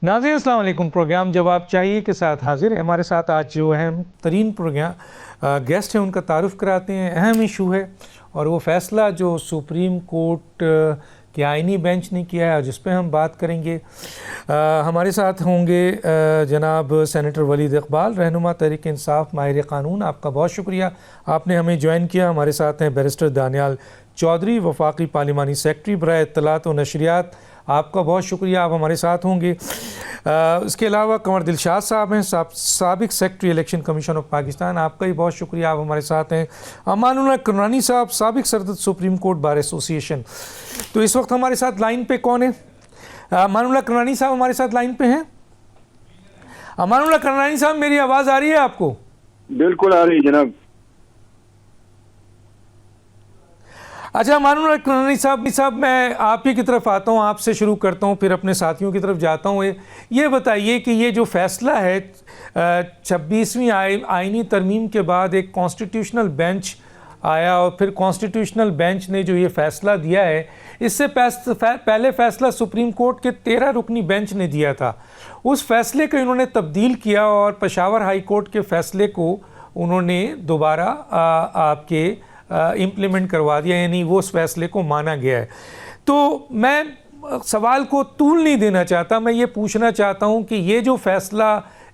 नाज़रीन अस्सलाम वालेकुम। प्रोग्राम जवाब चाहिए के साथ हाजिर है। हमारे साथ आज जो अहम तरीन प्रोग्राम गेस्ट हैं उनका तारुफ कराते हैं। अहम इशू है और वो फ़ैसला जो सुप्रीम कोर्ट के आइनी बेंच ने किया है जिस पे हम बात करेंगे। हमारे साथ होंगे जनाब सेनेटर वलीद इकबाल, रहनुमा तहरीक इंसाफ, माहिर क़ानून। आपका बहुत शुक्रिया, आपने हमें ज्वाइन किया। हमारे साथ हैं बैरिस्टर दानियाल चौधरी, वफाकी पार्लिमानी सेक्रेटरी बराए इत्तलात व नशरियात। आपका बहुत शुक्रिया, आप हमारे साथ होंगे। इसके अलावा कंवर दिलशाद साहब हैं, साबिक secretary election commission of Pakistan. आपका भी बहुत शुक्रिया, आप हमारे साथ हैं। अमानुल्लाह करनानी साहब, साबिक सदर सुप्रीम कोर्ट बार एसोसिएशन। तो इस वक्त हमारे साथ लाइन पे कौन है? अमानुल्लाह करनानी साहब हमारे साथ लाइन पे हैं। अमानुल्लाह करनानी साहब, मेरी आवाज़ आ रही है आपको? बिल्कुल आ रही है जनाब। अच्छा अमानुल्लाह करनानी साहब, मैं आप ही की तरफ आता हूँ, आपसे शुरू करता हूँ, फिर अपने साथियों की तरफ जाता हूँ। ये बताइए कि ये जो फ़ैसला है 26वीं आइनी तरमीम के बाद एक कॉन्स्टिट्यूशनल बेंच आया और फिर कॉन्स्टिट्यूशनल बेंच ने जो ये फ़ैसला दिया है, इससे पहले फ़ैसला सुप्रीम कोर्ट के 13 रुकनी बेंच ने दिया था। उस फैसले को इन्होंने तब्दील किया और पेशावर हाई कोर्ट के फ़ैसले को उन्होंने दोबारा आपके इम्प्लीमेंट करवा दिया, यानी वो उस फैसले को माना गया है। तो मैं सवाल को तूल नहीं देना चाहता, मैं ये पूछना चाहता हूँ कि ये जो फ़ैसला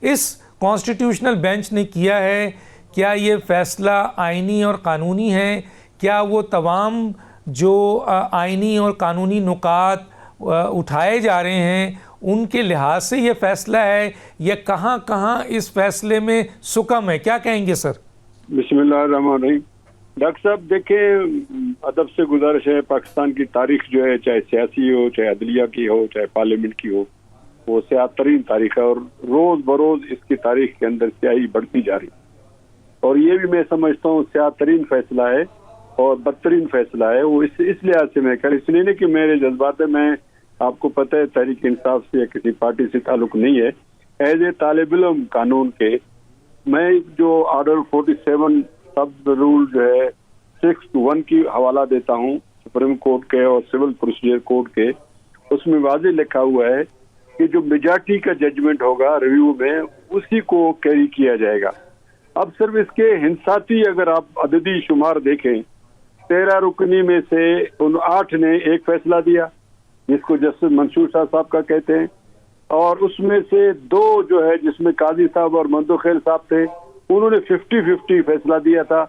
इस कॉन्स्टिट्यूशनल बेंच ने किया है, क्या ये फ़ैसला आइनी और क़ानूनी है? क्या वो तमाम जो आइनी और क़ानूनी नुकात उठाए जा रहे हैं उनके लिहाज से ये फ़ैसला है, या कहाँ कहाँ इस फ़ैसले में सुकम है? क्या कहेंगे सर? बिस्मिल्लाहिर्रहमानिर्रहीम। डॉक्टर साहब देखें, अदब से गुजारिश है, पाकिस्तान की तारीख जो है, चाहे सियासी हो, चाहे अदलिया की हो, चाहे पार्लियामेंट की हो, वो स्याह तरीन तारीख है और रोज बरोज इसकी तारीख के अंदर स्याही बढ़ती जा रही। और ये भी मैं समझता हूँ स्याह तरीन फैसला है और बदतरीन फैसला है। वो इस लिहाज से मैं कर, इसलिए नहीं कि मेरे जज्बात है, मैं आपको पता है तहरीक इंसाफ से या किसी पार्टी से ताल्लुक नहीं है। एज ए तालिब इल्म कानून के मैं जो ऑर्डर 47 सब रूल जो है 6-1 की हवाला देता हूँ सुप्रीम कोर्ट के और सिविल प्रोसीजर कोर्ट के। उसमें वाज़ेह लिखा हुआ है कि जो मेजॉरिटी का जजमेंट होगा रिव्यू में उसी को कैरी किया जाएगा। अब सिर्फ इसके हिंसाती अगर आप अददी शुमार देखें, 13 रुकनी में से उन 8 ने एक फैसला दिया जिसको जस्टिस मंसूर शाह साहब का कहते हैं, और उसमें से 2 जो है जिसमें काजी साहब और मंदोखेल साहब थे, उन्होंने 50-50 फैसला दिया था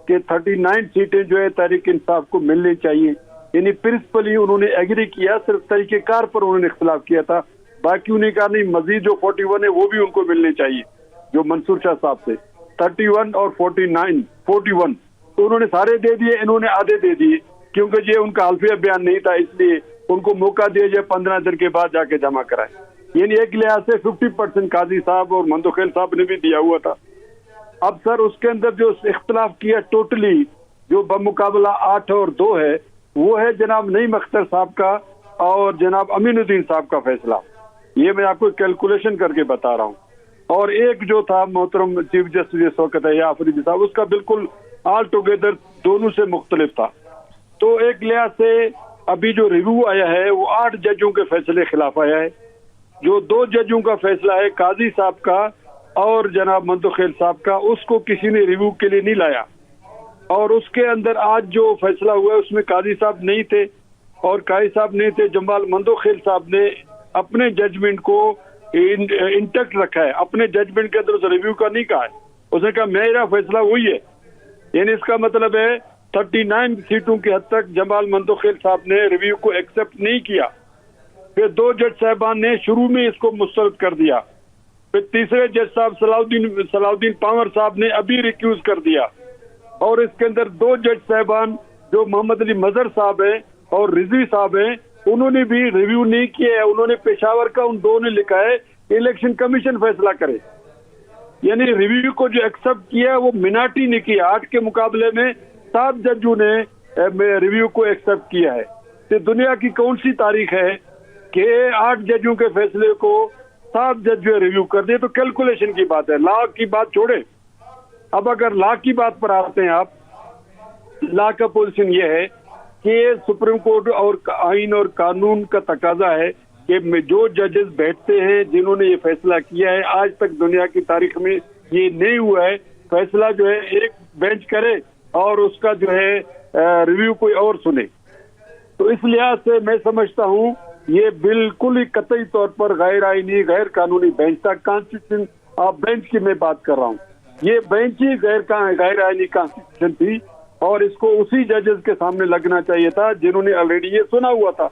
कि 39 सीटें जो है तहरीक इंसाफ को मिलनी चाहिए। यानी प्रिंसिपली उन्होंने एग्री किया, सिर्फ तरीकेकार पर उन्होंने इख्तिलाफ किया था। बाकी उन्हें कहा नहीं, मजीद जो 41 है वो भी उनको मिलने चाहिए, जो मंसूर शाह साहब से 31 और 41 तो उन्होंने सारे दे दिए, इन्होंने आधे दे दिए क्योंकि ये उनका हल्फिया बयान नहीं था, इसलिए उनको मौका दिया जाए 15 दिन के बाद जाके जमा कराए। यानी एक लिहाज से 50% काजी साहब और मंदोखेल साहब ने भी दिया हुआ था। अब सर उसके अंदर जो इख्तलाफ किया टोटली जो बमुकाबला 8 और 2 है, वो है जनाब नईम अख्तर साहब का और जनाब अमीनुद्दीन साहब का फैसला। ये मैं आपको कैलकुलेशन करके बता रहा हूँ। और एक जो था मोहतरम चीफ जस्टिस इस वक्त है या अफरीदी साहब, उसका बिल्कुल ऑल टुगेदर दोनों से मुख्तलिफ था। तो एक लिहाज से अभी जो रिव्यू आया है वो 8 जजों के फैसले खिलाफ आया है। जो 2 जजों का फैसला है काजी साहब का और जनाब मंदोखेल साहब का, उसको किसी ने रिव्यू के लिए नहीं लाया। और उसके अंदर आज जो फैसला हुआ है उसमें काजी साहब नहीं थे और काजी साहब नहीं थे, जमाल मंदोखेल साहब ने अपने जजमेंट को इंटैक्ट रखा है, अपने जजमेंट के अंदर उस रिव्यू का नहीं कहा है। उसने कहा मेरा फैसला वही है। यानी इसका मतलब है 39 सीटों की हद तक जमाल मंदोखेल साहब ने रिव्यू को एक्सेप्ट नहीं किया। फिर 2 जज साहबान ने शुरू में इसको मुस्तरद कर दिया, फिर तीसरे जज साहब सलाउद्दीन पावर साहब ने अभी रिक्यूज कर दिया, और इसके अंदर 2 जज साहबान जो मोहम्मद अली मजहर साहब हैं और रिजवी साहब हैं, उन्होंने भी रिव्यू नहीं किया है। उन्होंने पेशावर का उन 2 ने लिखा है इलेक्शन कमीशन फैसला करे। यानी रिव्यू को जो एक्सेप्ट किया वो मिनाटी ने किया। 8 के मुकाबले में 7 जजों ने रिव्यू को एक्सेप्ट किया है। तो दुनिया की कौन सी तारीख है कि 8 जजों के फैसले को 7 जज जो रिव्यू कर दे? तो कैलकुलेशन की बात है, लॉ की बात छोड़े। अब अगर लॉ की बात पर आते हैं आप, लॉ का पोजीशन ये है कि सुप्रीम कोर्ट और आइन और कानून का तकाजा है कि जो जजेस बैठते हैं जिन्होंने ये फैसला किया है, आज तक दुनिया की तारीख में ये नहीं हुआ है। फैसला जो है एक बेंच करे और उसका जो है रिव्यू कोई और सुने। तो इस लिहाज से मैं समझता हूँ ये बिल्कुल ही कतई तौर पर गैर आईनी, गैर कानूनी बेंच था। कॉन्स्टिट्यूशन बेंच की मैं बात कर रहा हूँ, ये बेंच ही गैर आईनी कॉन्स्टिट्यूशन थी और इसको उसी जजेस के सामने लगना चाहिए था जिन्होंने ऑलरेडी ये सुना हुआ था।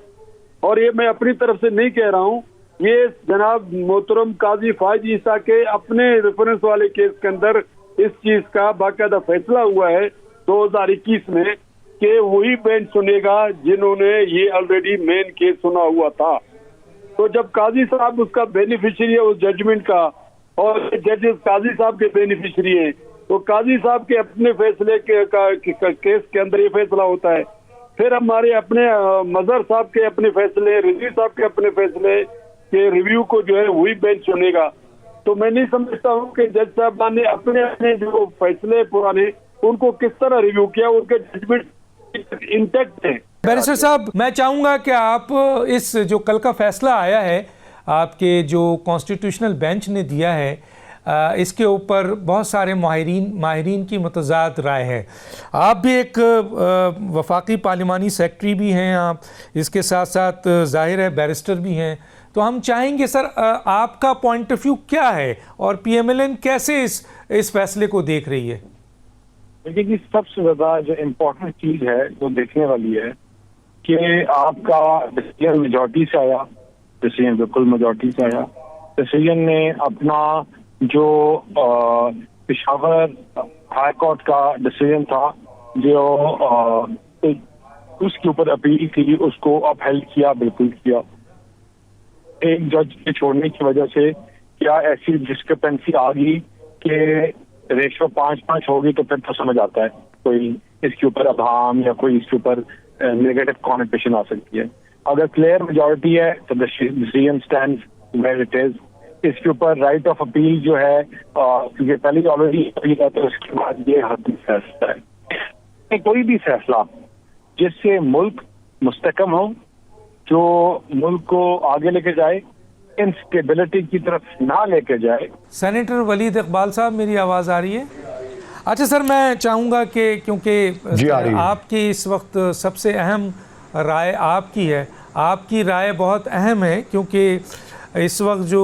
और ये मैं अपनी तरफ से नहीं कह रहा हूँ, ये जनाब मोहतरम काजी फायज ईसा के अपने रेफरेंस वाले केस के अंदर इस चीज का बाकायदा फैसला हुआ है 2021 में कि वही बेंच सुनेगा जिन्होंने ये ऑलरेडी मेन केस सुना हुआ था। तो जब काजी साहब उसका बेनिफिशियरी है उस जजमेंट का और जजेस काजी साहब के बेनिफिशियरी हैं, तो काजी साहब के अपने फैसले के केस के अंदर ये फैसला होता है। फिर हमारे अपने मजहर साहब के अपने फैसले, रिजवी साहब के अपने फैसले के रिव्यू को जो है वही बेंच सुनेगा। तो मैं नहीं समझता हूँ कि जज साहब ने अपने अपने जो फैसले पुराने उनको किस तरह रिव्यू किया, उनके जजमेंट इंटैक्ट है। बैरिस्टर साहब, मैं चाहूँगा कि आप इस जो कल का फैसला आया है आपके जो कॉन्स्टिट्यूशनल बेंच ने दिया है, इसके ऊपर बहुत सारे माहिरीन की मुतज़ाद राय है। आप भी एक वफाकी पार्लिमानी सेक्रेटरी भी हैं, आप इसके साथ साथ ज़ाहिर है बैरिस्टर भी हैं, तो हम चाहेंगे सर आपका पॉइंट ऑफ व्यू क्या है और PMLN कैसे इस फैसले को देख रही है? देखिए कि सबसे ज्यादा जो इम्पोर्टेंट चीज है जो देखने वाली है कि आपका डिसीजन मेजॉरिटी से आया, डिसीजन बिल्कुल मेजॉरिटी से आया। डिसीजन ने अपना जो पेशावर हाई कोर्ट का डिसीजन था जो उसके ऊपर अपील की, उसको अपहेल्ड किया, बिल्कुल किया। एक जज के छोड़ने की वजह से क्या ऐसी डिस्क्रिपेंसी आ गई कि रेशो 5-5 होगी, तो फिर तो समझ आता है कोई इसके ऊपर अभाम या कोई इसके ऊपर नेगेटिव कॉन्टेशन आ सकती है। अगर क्लियर मेजॉरिटी है तो decision stands where it is. इसके ऊपर राइट ऑफ अपील जो है, क्योंकि पहले ऑलरेडी अपील है, तो उसके बाद ये हद फैसला है। कोई भी फैसला जिससे मुल्क मुस्तकम हो, जो मुल्क को आगे लेके जाए, इंस्टेबिलिटी की तरफ ना लेके जाए। सेनेटर वलीद इकबाल साहब, मेरी आवाज़ आ रही है? अच्छा सर, मैं चाहूँगा कि क्योंकि आपकी इस वक्त सबसे अहम राय आपकी है, आपकी राय बहुत अहम है, क्योंकि इस वक्त जो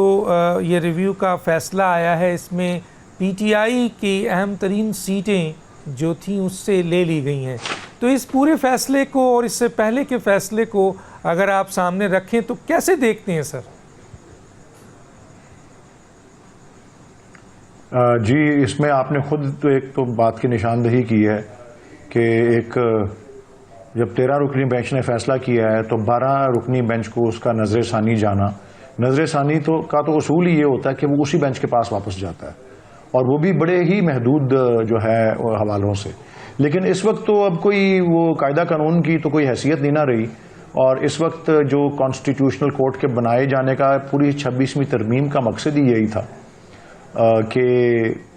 ये रिव्यू का फ़ैसला आया है इसमें PTI की अहम तरीन सीटें जो थीं उससे ले ली गई हैं। तो इस पूरे फ़ैसले को और इससे पहले के फ़ैसले को अगर आप सामने रखें तो कैसे देखते हैं सर? जी, इसमें आपने खुद तो एक तो बात की निशानदही की है कि एक जब 13 रुकनी बेंच ने फैसला किया है तो 12 रुकनी बेंच को उसका नजर सानी जाना, नजर सानी तो का तो उसूल ही ये होता है कि वो उसी बेंच के पास वापस जाता है, और वो भी बड़े ही महदूद जो है हवालों से। लेकिन इस वक्त तो अब कोई वो कायदा कानून की तो कोई हैसियत नहीं ना रही, और इस वक्त जो कॉन्स्टिट्यूशनल कोर्ट के बनाए जाने का पूरी 26वीं तरमीम का मकसद ही यही था कि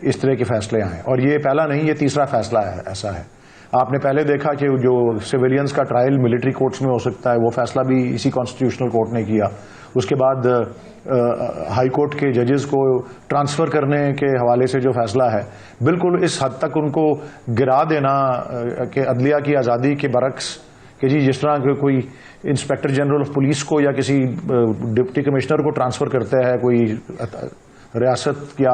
इस तरह के फैसले आए। और ये पहला नहीं, ये तीसरा फैसला है ऐसा है। आपने पहले देखा कि जो सिविलियंस का ट्रायल मिलिट्री कोर्ट्स में हो सकता है, वो फैसला भी इसी कॉन्स्टिट्यूशनल कोर्ट ने किया। उसके बाद हाई कोर्ट के जजेस को ट्रांसफ़र करने के हवाले से जो फैसला है, बिल्कुल इस हद तक उनको गिरा देना कि अदलिया की आज़ादी के बरक्स कि जी जिस तरह के कोई इंस्पेक्टर जनरल ऑफ पुलिस को या किसी डिप्टी कमिश्नर को ट्रांसफ़र करता है कोई रियासत या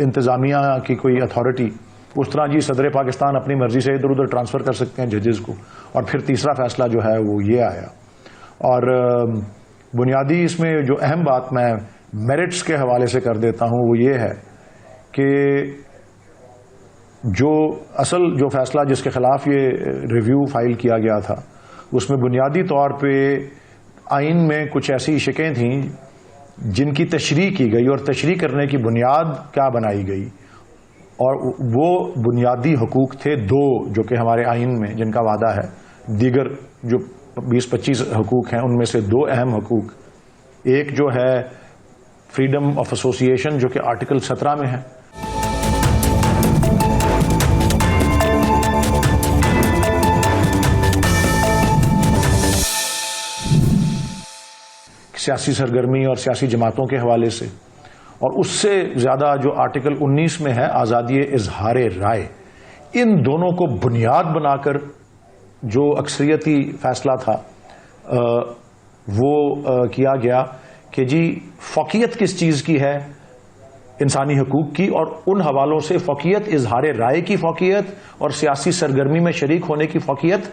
इंतज़ामिया की कोई अथॉरिटी, उस तरह जी सदर पाकिस्तान अपनी मर्जी से इधर उधर ट्रांसफ़र कर सकते हैं जजेस को। और फिर तीसरा फैसला जो है वो ये आया। और बुनियादी इसमें जो अहम बात मैं मेरिट्स के हवाले से कर देता हूँ वो ये है कि जो असल जो फैसला जिसके खिलाफ ये रिव्यू फाइल किया गया था, उसमें बुनियादी तौर पे आइन में कुछ ऐसी शिकें थीं जिनकी तशरीह की गई, और तशरीह करने की बुनियाद क्या बनाई गई, और वो बुनियादी हकूक़ थे 2 जो कि हमारे आइन में जिनका वादा है। दीगर जो 20-25 हकूक़ हैं उनमें से 2 अहम हकूक़, एक जो है फ्रीडम ऑफ एसोसिएशन जो कि आर्टिकल 17 में है, सियासी सरगर्मी और सियासी जमातों के हवाले से, और उससे ज़्यादा जो आर्टिकल 19 में है आज़ादी इजहार राय, इन दोनों को बुनियाद बनाकर जो अक्सरियती फैसला था वो किया गया कि जी फ़ौक़ियत किस चीज़ की है, इंसानी हकूक़ की, और उन हवालों से फ़ौक़ियत इजहार राय की फ़ौक़ियत और सियासी सरगर्मी में शरीक होने की फ़ौक़ियत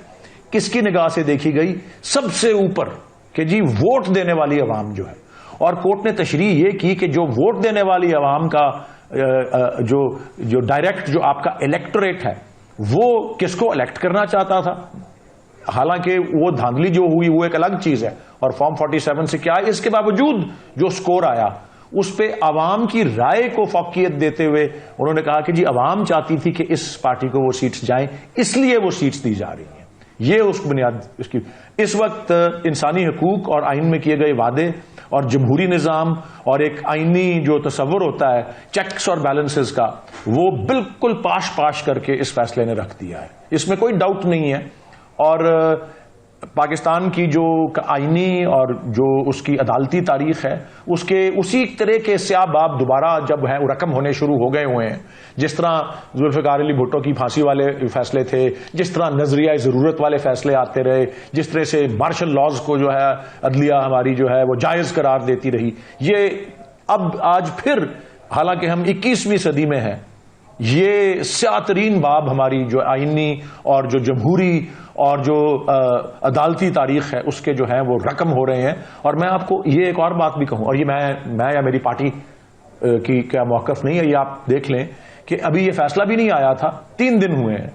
किसकी निगाह से देखी गई? सबसे ऊपर कि जी वोट देने वाली अवाम जो है। और कोर्ट ने तशरीह ये की कि जो वोट देने वाली अवाम का जो डायरेक्ट जो आपका इलेक्टोरेट है वो किसको इलेक्ट करना चाहता था, हालांकि वो धांधली जो हुई वो एक अलग चीज है और फॉर्म 47 से क्या है, इसके बावजूद जो स्कोर आया उस पे अवाम की राय को फौकियत देते हुए उन्होंने कहा कि जी अवाम चाहती थी कि इस पार्टी को वो सीट्स जाएं, इसलिए वो सीट्स दी जा रही हैं। ये उस बुनियाद इसकी इस वक्त इंसानी हकूक और आइन में किए गए वादे और जमहूरी निज़ाम और एक आइनी जो तस्वर होता है चेक्स और बैलेंसेस का, वो बिल्कुल पाश पाश करके इस फैसले ने रख दिया है, इसमें कोई डाउट नहीं है। और पाकिस्तान की जो आइनी और जो उसकी अदालती तारीख है उसके उसी तरह के स्याबाब दोबारा जब हैं वो रकम होने शुरू हो गए हुए हैं। जिस तरह जुल्फ़िकार अली भुट्टो की फांसी वाले फैसले थे, जिस तरह नजरिया ज़रूरत वाले फैसले आते रहे, जिस तरह से मार्शल लॉज को जो है अदलिया हमारी जो है वो जायज़ करार देती रही, ये अब आज फिर हालांकि हम 21वीं सदी में हैं, ये स्यातरीन बाब हमारी जो आइनी और जो जमहूरी और जो अदालती तारीख है उसके जो है वो रकम हो रहे हैं। और मैं आपको ये एक और बात भी कहूं, और ये मैं या मेरी पार्टी की क्या मौक़िफ़ नहीं है, ये आप देख लें कि अभी ये फैसला भी नहीं आया था, 3 दिन हुए हैं,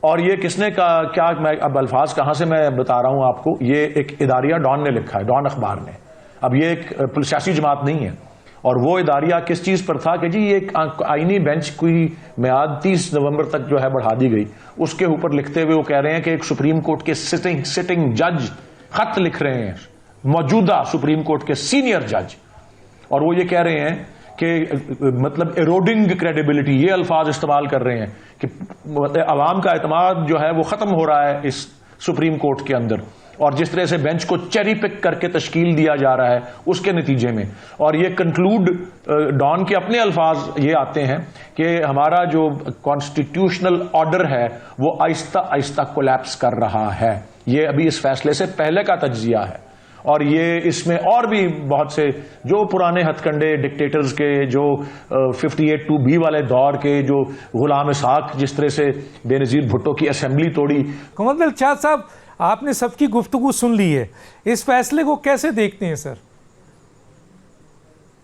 और ये किसने का क्या, मैं अब अल्फाज कहां से मैं बता रहा हूं आपको, ये एक इदारिया डॉन ने लिखा है, डॉन अखबार ने। अब ये एक सियासी जमात नहीं है, और वो इदारिया किस चीज पर था कि जी ये आईनी बेंच की मियाद 30 नवंबर तक जो है बढ़ा दी गई, उसके ऊपर लिखते हुए वो कह रहे हैं कि एक सुप्रीम कोर्ट के सिटिंग जज खत लिख रहे हैं, मौजूदा सुप्रीम कोर्ट के सीनियर जज, और वो ये कह रहे हैं कि मतलब एरोडिंग क्रेडिबिलिटी, ये अल्फाज इस्तेमाल कर रहे हैं कि अवाम का एतमाद जो है वो खत्म हो रहा है इस सुप्रीम कोर्ट के अंदर, और जिस तरह से बेंच को चेरी पिक करके तश्कील दिया जा रहा है उसके नतीजे में। और ये कंक्लूड डॉन के अपने अल्फाज ये आते हैं कि हमारा जो कॉन्स्टिट्यूशनल ऑर्डर है वो आहिस्ता आहिस्ता कोलैप्स कर रहा है। ये अभी इस फैसले से पहले का तज्जिया है, और ये इसमें और भी बहुत से जो पुराने हथकंडे डिक्टेटर्स के, जो 58(2)B वाले दौर के, जो गुलाम इसहाक जिस तरह से बेनज़ीर भुट्टो की असेंबली तोड़ी। कमर दिलशाद साहब, आपने सबकी गुफ्तगू सुन ली है, इस फैसले को कैसे देखते हैं सर?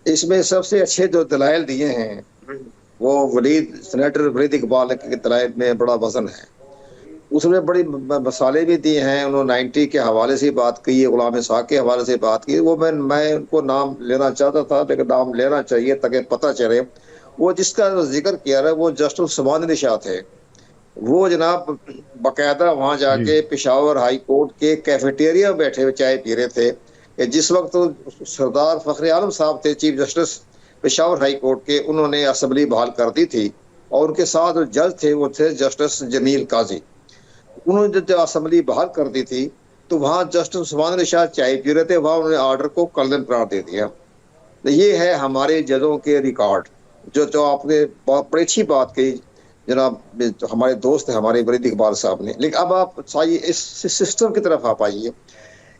इसमें सबसे अच्छे जो दलाइल दिए हैं वो सेनेटर वलीद इकबाल के दलाइल में बड़ा वजन है, उसमें बड़ी मसाले भी दिए हैं। उन्होंने 90 के हवाले से बात की है, गुलाम इसहाक के हवाले से बात की, वो मैं उनको नाम लेना चाहता था लेकिन नाम लेना चाहिए ताकि पता चले। वो जिसका जिक्र किया है वो जस्टिस उस्मान निशात है, वो जनाब बाकायदा वहाँ जाके पेशावर हाई कोर्ट के कैफेटेरिया में बैठे हुए चाय पी रहे थे कि जिस वक्त तो सरदार फखर आलम साहब थे chief justice Peshawar high court के, उन्होंने असम्बली बहाल कर दी थी, और उनके साथ जो जज थे वो थे जस्टिस जमील काजी। उन्होंने जब असम्बली बहाल कर दी थी तो वहाँ जस्टिस उस्मान निशात चाय पी रहे थे, वहाँ उन्होंने ऑर्डर को कलम करार दे दिया। तो ये है हमारे जजों के रिकॉर्ड, जो आपने बहुत बड़ी अच्छी बात कही जनाब, हमारे दोस्त हैं हमारे वलीद इकबाल साहब ने। लेकिन अब आप इस सिस्टम की तरफ आप आइए।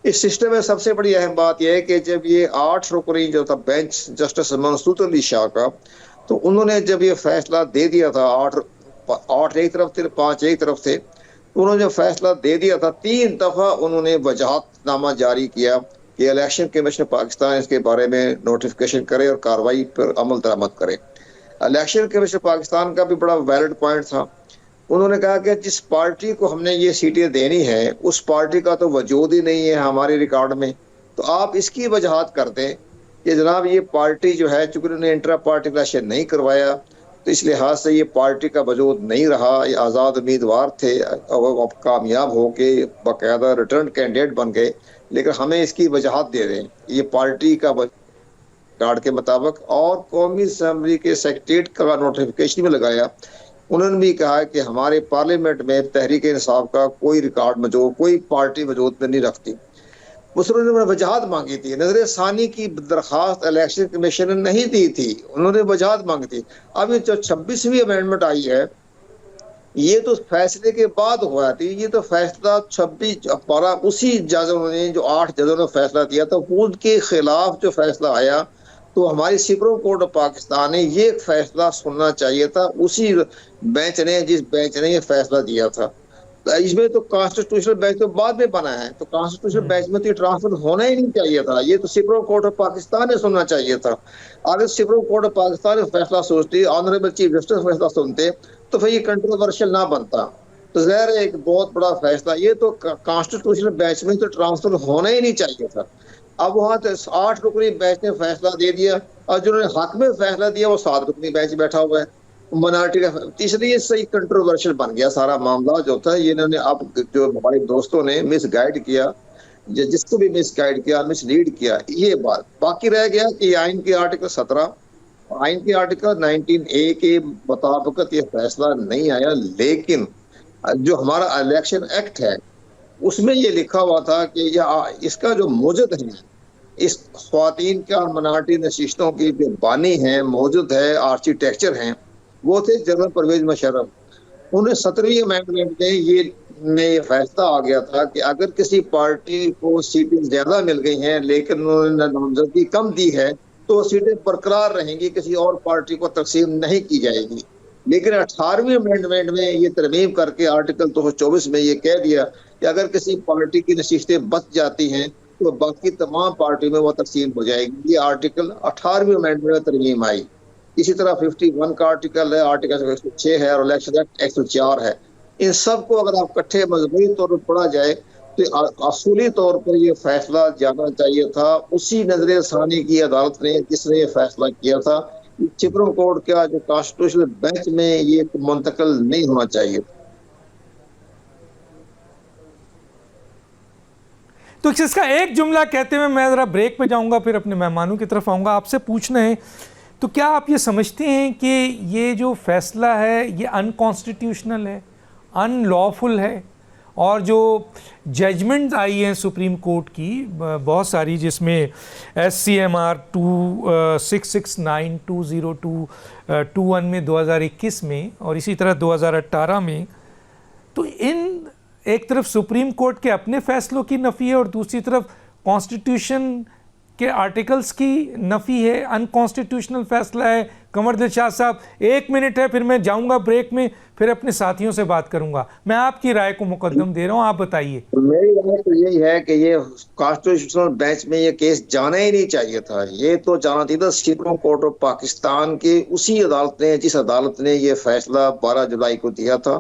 इस सिस्टम में सबसे बड़ी अहम बात यह है कि जब ये 8 रुकनी जो था बेंच जस्टिस मंसूर अली शाह का, तो उन्होंने जब ये फैसला दे दिया था, 8 एक तरफ थे 5 एक तरफ थे, उन्होंने जब फैसला दे दिया था 3 दफा उन्होंने वजाहतनामा जारी किया कि इलेक्शन कमीशन पाकिस्तान इसके बारे में नोटिफिकेशन करे और कार्रवाई पर अमल दरामद करे। इलेक्शन कमीशन पाकिस्तान का भी बड़ा वैलिड पॉइंट था, उन्होंने कहा कि जिस पार्टी को हमने ये सीटें देनी है उस पार्टी का तो वजूद ही नहीं है हमारे रिकॉर्ड में, तो आप इसकी वजाहत कर दें कि जनाब ये पार्टी जो है चूंकि उन्होंने इंट्रा पार्टी इलेक्शन नहीं करवाया तो इस लिहाज से ये पार्टी का वजूद नहीं रहा, ये आज़ाद उम्मीदवार थे और अब कामयाब होके बाकायदा रिटर्न कैंडिडेट बन गए, लेकिन हमें इसकी वजाहत दे दें ये पार्टी का कार्ड के मुताबिक। और कौमी असम्बली के सेक्रेटरीट का नोटिफिकेशन भी लगाया, उन्होंने भी कहा कि हमारे पार्लियामेंट में तहरीक इंसाफ का कोई रिकॉर्ड मौजूद, कोई पार्टी वजूद में नहीं रखती। उसमें उन्होंने वजाहत मांगी थी। नजर सानी की दरखास्त इलेक्शन कमीशन ने नहीं दी थी, उन्होंने वजाहत मांगी थी। अब ये जो 26वीं अमेंडमेंट आई है, ये तो फैसले के बाद हुआ थी। ये तो फैसला 26 उसी जजों ने, जो 8 जजों ने फैसला दिया था, उनके खिलाफ जो फैसला आया, तो हमारी सुप्रीम कोर्ट ऑफ पाकिस्तान ने ये फैसला सुनना चाहिए था, उसी बेंच ने, जिस बेंच ने ये फैसला दिया था। इसमें तो कॉन्स्टिट्यूशनल बेंच तो बाद में बना है, तो कॉन्स्टिट्यूशनल बेंच में तो ये ट्रांसफर होना ही नहीं चाहिए था। ये तो सुप्रीम कोर्ट ऑफ पाकिस्तान ने सुनना चाहिए था। अगर सुप्रीम कोर्ट ऑफ पाकिस्तान ने फैसला सोचती, ऑनरेबल चीफ जस्टिस फैसला सुनते, तो फिर ये कंट्रोवर्शियल ना बनता। तो ज़ाहिर है एक बहुत बड़ा फैसला, ये तो कॉन्स्टिट्यूशनल बेंच में तो ट्रांसफर होना ही नहीं चाहिए था। अब वहां तो 8 रुकनी बेंच ने फैसला दे दिया, और जिन्होंने हक में फैसला दिया वो 7 रुकनी बेंच बैठा हुआ है, माइनॉरिटी का। इसलिए सही कंट्रोवर्शियल बन गया सारा मामला जो था। ये इन्होंने, अब जो हमारे दोस्तों ने मिसगाइड किया, जिसको भी मिसगाइड किया, मिसलीड किया, ये बात बाकी रह गया कि आइन के आर्टिकल 17, आइन के आर्टिकल 19A के मुताबिक ये फैसला नहीं आया। लेकिन जो हमारा इलेक्शन एक्ट है उसमें ये लिखा हुआ था कि इसका जो मौजूद है, इस ख्वातीन का माइनॉरिटी नशिस्तों की जो बानी है, मौजूद है, आर्किटेक्चर हैं, वो थे जनरल परवेज मुशर्रफ। उन्हें 17वीं अमेंडमेंट में ये फैसला आ गया था कि अगर किसी पार्टी को सीटें ज्यादा मिल गई हैं लेकिन उन्होंने नामजदगी कम दी है, तो सीटें बरकरार रहेंगी, किसी और पार्टी को तकसीम नहीं की जाएगी। लेकिन 18वीं अमेंडमेंट में ये तरमीम करके आर्टिकल 224 में ये कह दिया कि अगर किसी पार्टी की नशिस्तें बच जाती हैं तो बाकी तमाम पार्टी में वो तकसीम हो जाएगी। ये आर्टिकल 18वीं अमेंडमेंट में तरमीम आई। इसी तरह 51 का आर्टिकल है, आर्टिकल 106 है, और इलेक्शन एक्ट 104 है। इन सब को अगर आप इकट्ठे मजबूरी तौर पर पढ़ा जाए तो असूली तौर पर ये फैसला जाना चाहिए था उसी नजर सानी की अदालत ने, जिसने ये फैसला किया था। सुप्रीम कोर्ट का जो कॉन्स्टिट्यूशनल बेंच में ये मुंतकिल नहीं होना चाहिए। तो इसका एक जुमला कहते हुए मैं ज़रा ब्रेक पे जाऊंगा, फिर अपने मेहमानों की तरफ आऊँगा। आपसे पूछना है, तो क्या आप ये समझते हैं कि ये जो फैसला है ये अनकॉन्स्टिट्यूशनल है, अनलॉफुल है, और जो जजमेंट आई हैं सुप्रीम कोर्ट की बहुत सारी, जिसमें SCMR 2669 20221 में 2021 में, और इसी तरह 2018 में, तो इन एक तरफ सुप्रीम कोर्ट के अपने फैसलों की नफ़ी है और दूसरी तरफ कॉन्स्टिट्यूशन के आर्टिकल्स की नफ़ी है, अनकॉन्स्टिट्यूशनल फैसला है। कमर दिलशाद साहब, 1 मिनट है, फिर मैं जाऊंगा ब्रेक में, फिर अपने साथियों से बात करूंगा। मैं आपकी राय को मुकद्दम दे रहा हूं, आप बताइए। मेरी राय तो यही है कि ये कॉन्स्टिट्यूशनल बेंच में ये केस जाना ही नहीं चाहिए था। ये तो जाना चाहिए था सुप्रीम कोर्ट ऑफ पाकिस्तान के उसी अदालत ने, जिस अदालत ने ये फैसला 12 जुलाई को दिया था।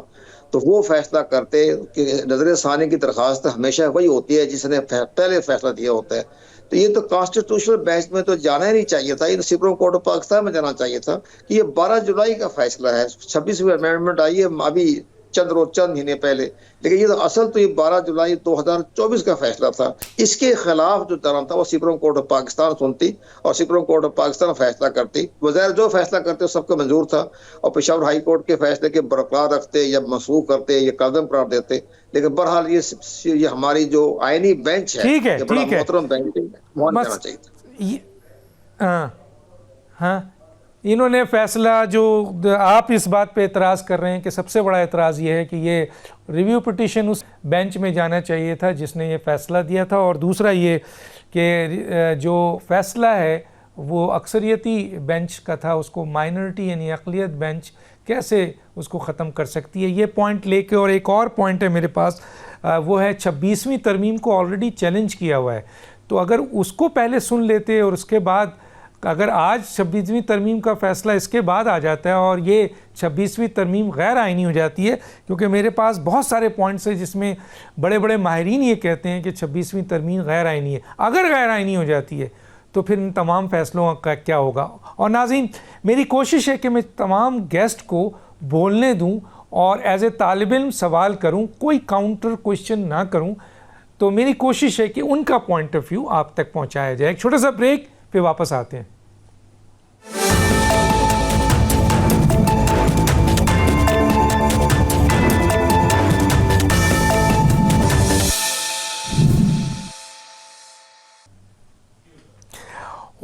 तो वो फैसला करते कि नजर सानी की दरखास्त हमेशा वही होती है जिसने पहले फैसला दिया होता है। तो ये तो कॉन्स्टिट्यूशनल बेंच में तो जाना ही नहीं चाहिए था, ये सुप्रीम कोर्ट ऑफ पाकिस्तान में जाना चाहिए था। कि ये 12 जुलाई का फैसला है, 26वीं अमेंडमेंट आई है अभी चंद महीने पहले, लेकिन ये तो असल तो ये 12 जुलाई 2024 का फैसला था। इसके खिलाफ जो चलन था वो सुप्रीम कोर्ट ऑफ पाकिस्तान सुनती और सुप्रीम कोर्ट ऑफ पाकिस्तान फैसला करती। वज़ाहिर जो फैसला करते सबको मंजूर था, और पेशावर हाई कोर्ट के फैसले के बरकरार रखते या मनसूख करते या कदम करार देते। लेकिन बहरहाल ये हमारी जो आईनी बेंच है, ठीक है, ये बड़ा ठीक है, मोहतरम बेंच है, वहाँ जाना चाहिए था। हाँ, इन्होंने फैसला, जो आप इस बात पे एतराज़ कर रहे हैं कि सबसे बड़ा एतराज़ ये है कि ये रिव्यू पिटीशन उस बेंच में जाना चाहिए था जिसने ये फ़ैसला दिया था, और दूसरा ये कि जो फ़ैसला है वो अक्सरियती बेंच का था, उसको माइनॉरिटी यानी अक़लियत बेंच कैसे उसको ख़त्म कर सकती है, ये पॉइंट लेके। और एक और पॉइंट है मेरे पास, वो है 26वीं तरमीम को ऑलरेडी चैलेंज किया हुआ है। तो अगर उसको पहले सुन लेते और उसके बाद, अगर आज 26वीं तरमीम का फ़ैसला इसके बाद आ जाता है और ये 26वीं तरमीम गैर आइनी हो जाती है, क्योंकि मेरे पास बहुत सारे पॉइंट्स हैं जिसमें बड़े बड़े माहिरीन ये कहते हैं कि 26वीं तरमीम गैर आइनी है। अगर गैर आइनी हो जाती है तो फिर इन तमाम फ़ैसलों का क्या होगा। और नाज़रीन, मेरी कोशिश है कि मैं तमाम गेस्ट को बोलने दूँ और एज ए तालिब इल्म सवाल करूँ, कोई काउंटर क्वेश्चन ना करूँ। तो मेरी कोशिश है कि उनका पॉइंट ऑफ व्यू आप तक पहुँचाया जाए। एक छोटा सा ब्रेक, फिर वापस आते हैं।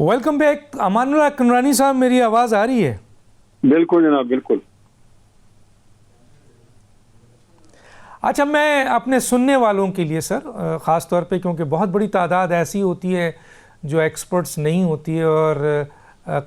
Welcome back. अमानुल्लाह कुमरानी साहब, मेरी आवाज़ आ रही है? बिल्कुल जनाब, बिल्कुल। अच्छा, मैं अपने सुनने वालों के लिए सर, ख़ास तौर पे क्योंकि बहुत बड़ी तादाद ऐसी होती है जो एक्सपर्ट्स नहीं होती है और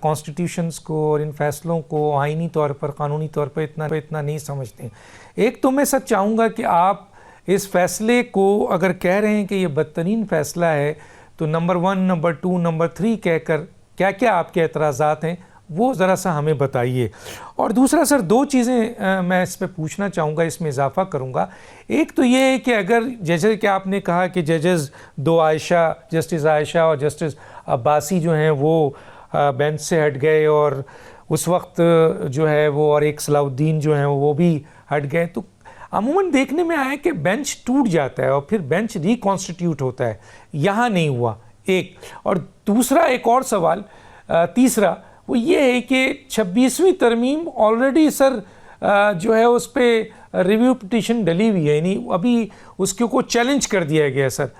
कॉन्स्टिट्यूशंस को और इन फैसलों को आइनी तौर पर, कानूनी तौर पर इतना नहीं समझते। एक तो मैं सच चाहूँगा कि आप इस फैसले को अगर कह रहे हैं कि ये बदतरीन फ़ैसला है, तो नंबर 1, नंबर 2, नंबर 3 कहकर क्या क्या आपके एतराज़ात हैं वो ज़रा सा हमें बताइए। और दूसरा सर, 2 चीज़ें मैं इस पे पूछना चाहूँगा, इसमें इजाफ़ा करूँगा। एक तो ये है कि अगर जैसे कि आपने कहा कि जजेस 2 जस्टिस आयशा और जस्टिस अब्बासी जो हैं वो बेंच से हट गए और उस वक्त जो है वो, और एक सलाउद्दीन जो हैं वो भी हट गए, तो अमूमन देखने में आया कि बेंच टूट जाता है और फिर बेंच रिकॉन्स्टिट्यूट होता है। यहाँ नहीं हुआ, एक। और दूसरा एक और सवाल, तीसरा वो ये है कि 26वीं तरमीम ऑलरेडी सर जो है उस पर रिव्यू पिटीशन डली हुई है, यानी अभी उसके को चैलेंज कर दिया गया सर।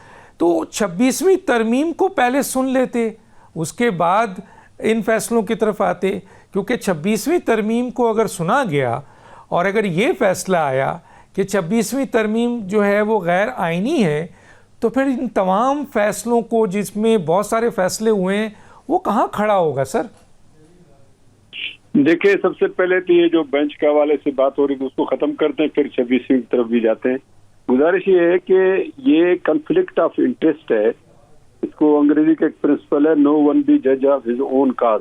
तो 26वीं तरमीम को पहले सुन लेते, उसके बाद इन फैसलों की तरफ आते, क्योंकि 26वीं तरमीम को अगर सुना गया और अगर ये फैसला आया कि 26वीं तरमीम जो है वो गैर आइनी है, तो फिर इन तमाम फैसलों को, जिसमें बहुत सारे फैसले हुए हैं, वो कहाँ खड़ा होगा सर? देखिए, सबसे पहले तो ये जो बेंच के हवाले से बात हो रही थी उसको खत्म करते हैं, फिर 26वीं की तरफ भी जाते हैं। गुजारिश ये है कि ये कॉन्फ्लिक्ट ऑफ इंटरेस्ट है, इसको अंग्रेजी का एक प्रिंसिपल है, नो वन बी जज ऑफ हिज ओन काज।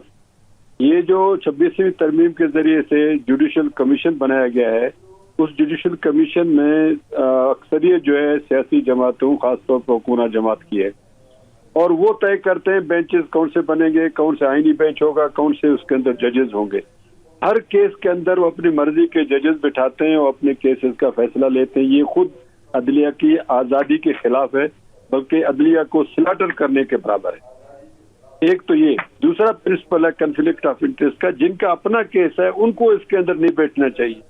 ये जो 26वीं तरमीम के जरिए से जुडिशल कमीशन बनाया गया है, उस जुडिशल कमीशन में अक्सरियत जो है सियासी जमातों, खासतौर पर हुकूमत जमात की है, और वो तय करते हैं बेंचेस कौन से बनेंगे, कौन से आईनी बेंच होगा, कौन से उसके अंदर जजेस होंगे। हर केस के अंदर वो अपनी मर्जी के जजेस बिठाते हैं और अपने केसेस का फैसला लेते हैं। ये खुद अदलिया की आज़ादी के खिलाफ है, बल्कि अदलिया को स्लॉटर करने के बराबर है। एक तो ये। दूसरा प्रिंसिपल है कॉन्फ्लिक्ट ऑफ इंटरेस्ट का, जिनका अपना केस है उनको इसके अंदर नहीं बैठना चाहिए।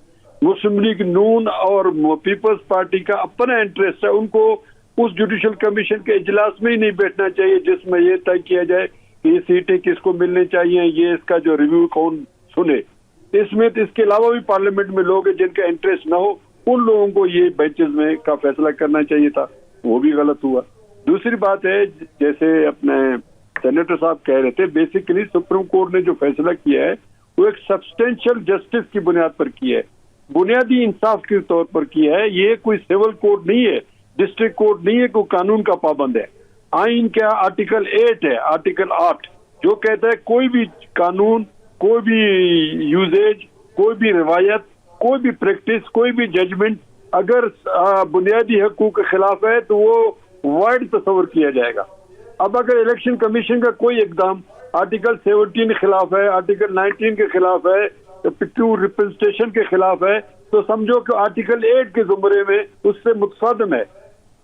मुस्लिम लीग नून और पीपल्स पार्टी का अपना इंटरेस्ट है, उनको उस जुडिशल कमीशन के इजलास में ही नहीं बैठना चाहिए जिसमें ये तय किया जाए कि ये सीटें किसको मिलनी चाहिए, ये इसका जो रिव्यू कौन सुने। इसमें तो इसके अलावा भी पार्लियामेंट में लोग हैं जिनका इंटरेस्ट ना हो, उन लोगों को ये बेंचेस में का फैसला करना चाहिए था, वो भी गलत हुआ। दूसरी बात है, जैसे अपने सेनेटर साहब कह रहे थे, बेसिकली सुप्रीम कोर्ट ने जो फैसला किया है वो एक सब्सटेंशियल जस्टिस की बुनियाद पर किया है, बुनियादी इंसाफ के तौर पर किया है। ये कोई सिविल कोर्ट नहीं है, डिस्ट्रिक्ट कोर्ट नहीं है, कोई कानून का पाबंद है। आइन का आर्टिकल 8 है, आर्टिकल 8 जो कहता है कोई भी कानून, कोई भी यूजेज, कोई भी रिवायत, कोई भी प्रैक्टिस, कोई भी जजमेंट अगर बुनियादी हकूक के खिलाफ है तो वो वाइड तस्वर किया जाएगा। अब अगर इलेक्शन कमीशन का कोई इकदाम आर्टिकल 17 के खिलाफ है, आर्टिकल 19 के खिलाफ है, ट्रू रिप्रेजेंटेशन के खिलाफ है, तो समझो कि आर्टिकल 8 के जुमरे में उससे मुतसादम है,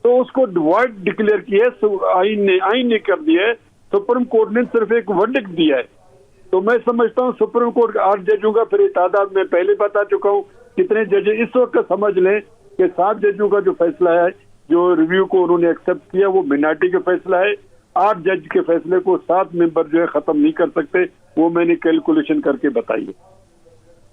तो उसको वाइड डिक्लेयर किया है, आइन ने कर दिया है। सुप्रीम कोर्ट ने सिर्फ एक वर्डिक्ट दिया है। तो मैं समझता हूँ सुप्रीम कोर्ट 8 जजों का, फिर तादाद में पहले बता चुका हूँ कितने जज, इस वक्त समझ लें कि 7 जजों का जो फैसला है, जो रिव्यू को उन्होंने एक्सेप्ट किया, वो मिनॉरिटी का फैसला है। 8 जज के फैसले को 7 मेंबर जो है खत्म नहीं कर सकते, वो मैंने कैलकुलेशन करके बताई है।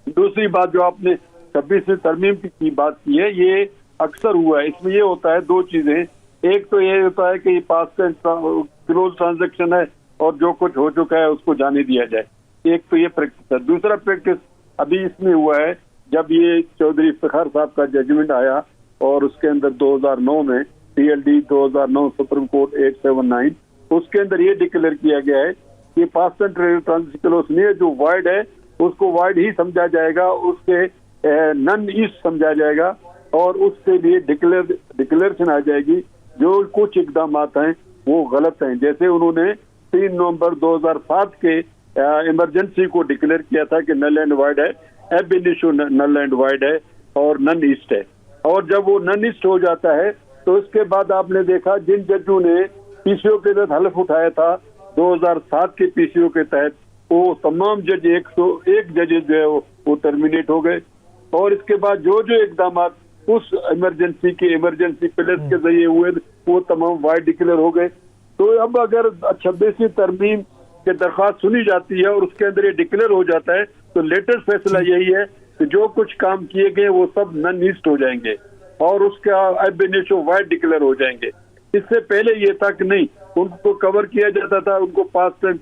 दूसरी बात जो आपने 26वीं तरमीम की बात की है, ये अक्सर हुआ है। इसमें ये होता है 2 चीजें, एक तो ये होता है कि ये पास क्लोज ट्रांजैक्शन है और जो कुछ हो चुका है उसको जाने दिया जाए, एक तो ये प्रैक्टिस है। दूसरा प्रैक्टिस अभी इसमें हुआ है, जब ये चौधरी इफ्तिखार साहब का जजमेंट आया और उसके अंदर 2009 में TLD 2009 सुप्रीम कोर्ट 879, उसके अंदर ये डिक्लेयर किया गया है कि पास ट्रांजैक्शन क्लोज नहीं है, जो वाइड है उसको वाइड ही समझा जाएगा, उसके नन ईस्ट समझा जाएगा और उसके लिए डिक्लेरेशन आ जाएगी जो कुछ इकदाम हैं वो गलत हैं। जैसे उन्होंने 3 नवंबर 2007 के इमरजेंसी को डिक्लेयर किया था कि नल एंड वाइड है, एब इनिशियो नल एंड वाइड है और नन ईस्ट है, और जब वो नन ईस्ट हो जाता है तो उसके बाद आपने देखा जिन जजों ने PCO के तहत हल्फ उठाया था 2007 के PCO के तहत, वो तमाम जज 101 जजेस जो है वो टर्मिनेट हो गए, और इसके बाद जो इकदाम उस इमरजेंसी प्लेस के जरिए हुए वो तमाम वाइड डिक्लेयर हो गए। तो अब अगर 26वीं तरमीम कि दरख्वास्त सुनी जाती है और उसके अंदर ये डिक्लेयर हो जाता है, तो लेटेस्ट फैसला यही है कि जो कुछ काम किए गए वो सब नन ईस्ट हो जाएंगे और उसका एब इनिशियो वाइड डिक्लेयर हो जाएंगे। इससे पहले ये था कि नहीं, उनको कवर किया जाता था, उनको पास्ट एंड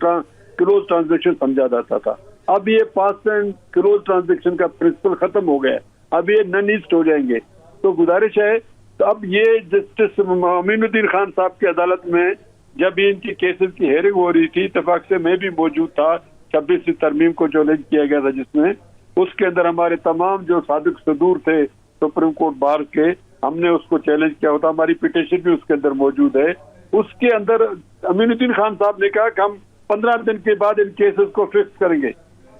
क्लोज ट्रांजेक्शन समझा जाता था। अब ये पास्ट एंड क्लोज ट्रांजेक्शन का प्रिंसिपल खत्म हो गया है, अब ये नन ईस्ट हो जाएंगे। तो गुजारिश है, तो अब ये जस्टिस अमीनुद्दीन खान साहब की अदालत में जब इनकी केसेस की हेयरिंग हो रही थी, इत्तेफाक से मैं भी मौजूद था, 26वीं तरमीम को चैलेंज किया गया था जिसमें, उसके अंदर हमारे तमाम जो सादिक सदूर थे सुप्रीम कोर्ट बार के, हमने उसको चैलेंज किया होता, हमारी पिटीशन भी उसके अंदर मौजूद है। उसके अंदर अमीनुद्दीन खान साहब ने कहा कि हम 15 दिन के बाद इन केसेस को फिक्स करेंगे।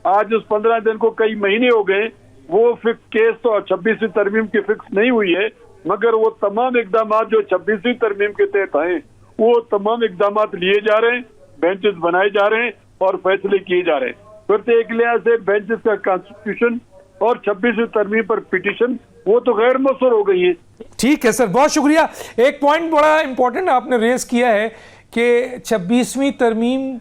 आज उस 15 दिन को कई महीने हो गए, वो फिक्स केस तो 26वीं तरमीम की फिक्स नहीं हुई है, मगर वो तमाम इकदाम जो 26वीं तरमीम के तहत आए वो तमाम इकदाम लिए जा रहे हैं, बेंचेस बनाए जा रहे हैं और फैसले किए जा रहे हैं। फिर तो एक लिहाज से बेंचेस का कॉन्स्टिट्यूशन और 26वीं तरमीम पर पिटीशन वो तो गैर मौसूर हो गई है। ठीक है सर, बहुत शुक्रिया। एक पॉइंट बड़ा इंपॉर्टेंट आपने रेज किया है कि 26वीं तरमीम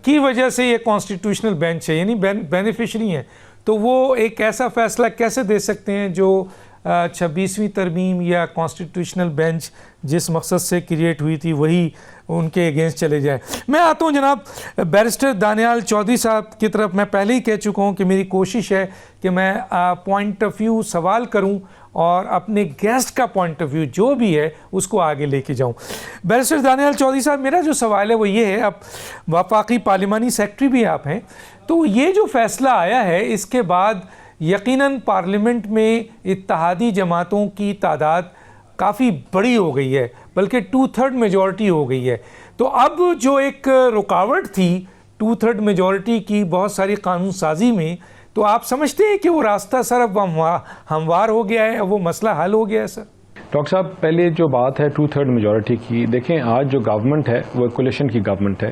की वजह से ये कॉन्स्टिट्यूशनल बेंच है, यानी बेनिफिशरी है, तो वो एक ऐसा फैसला कैसे दे सकते हैं जो 26वीं तरमीम या कॉन्स्टिट्यूशनल बेंच जिस मकसद से क्रिएट हुई थी वही उनके अगेंस्ट चले जाए। मैं आता हूं जनाब बैरिस्टर दानियाल चौधरी साहब की तरफ। मैं पहले ही कह चुका हूं कि मेरी कोशिश है कि मैं पॉइंट ऑफ व्यू सवाल करूं और अपने गेस्ट का पॉइंट ऑफ व्यू जो भी है उसको आगे लेके जाऊं। बैरिस्टर दानियाल चौधरी साहब, मेरा जो सवाल है वो ये है, अब वफाकी पार्लिमानी सेक्रेटरी भी आप हैं, तो ये जो फैसला आया है इसके बाद यकीनन पार्लियामेंट में इत्तेहादी जमातों की तादाद काफ़ी बड़ी हो गई है, बल्कि 2/3 मेजॉरिटी हो गई है। तो अब जो एक रुकावट थी 2/3 मेजॉरिटी की बहुत सारी कानून साजी में, तो आप समझते हैं कि वो रास्ता सर अब हमवार हो गया है, अब वो मसला हल हो गया है सर? डॉक्टर साहब, पहले जो बात है 2/3 मेजॉरिटी की, देखें आज जो गवर्नमेंट है वो कोलिशन की गवर्नमेंट है,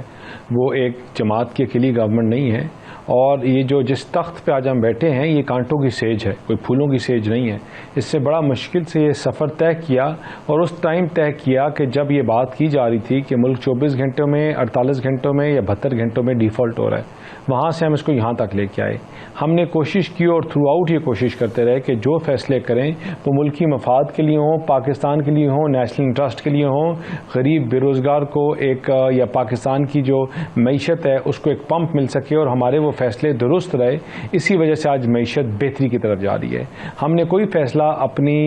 वो एक जमात की अकेली गवर्नमेंट नहीं है। और ये जो जिस तख्त पे आज हम बैठे हैं ये कांटों की सेज है, कोई फूलों की सेज नहीं है। इससे बड़ा मुश्किल से ये सफ़र तय किया और उस टाइम तय किया कि जब ये बात की जा रही थी कि मुल्क 24 घंटों में, 48 घंटों में या 72 घंटों में डिफ़ॉल्ट हो रहा है, वहाँ से हम इसको यहाँ तक लेके आए। हमने कोशिश की और थ्रू आउट ये कोशिश करते रहे कि जो फैसले करें वो मुल्की मफाद के लिए हों, पाकिस्तान के लिए हों, नेशनल इंटरेस्ट के लिए हों, गरीब बेरोज़गार को एक या पाकिस्तान की जो मईशत है उसको एक पंप मिल सके और हमारे वो फैसले दुरुस्त रहे। इसी वजह से आज मईशत बेहतरी की तरफ जा रही है। हमने कोई फैसला अपनी